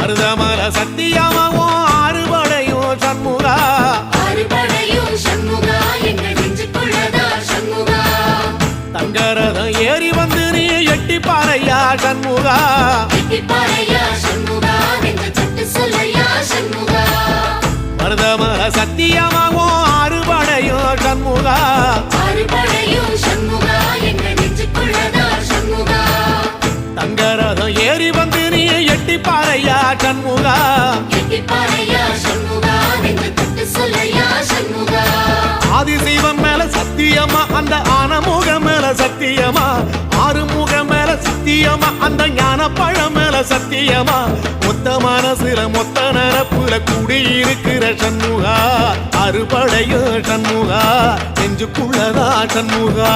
மருதமல சத்தியமாவோ அறுபடையும் சண்முகா தங்கரதம் ஏறி வந்து நீ எட்டி பாறையா சண்முகா மருதமல சத்தியமாவோ அறுபடையும் சண்முகா தங்கரதம் ஏறி வந்து நீ எட்டி பாறையா சண்முகா ஆதிசைவம் மேல சத்தியமா அந்த ஆனமுகம் மேல சத்தியமா ஆறுமுகம் மேல சத்தியமா அந்த ஞான பழம் மேல சத்தியமா மொத்த மனசுல மொத்த நரப்புல குடியிருக்கிற சண்முகா அறுபடையும் சண்முகா நெஞ்சுக்குள்ளதா சண்முகா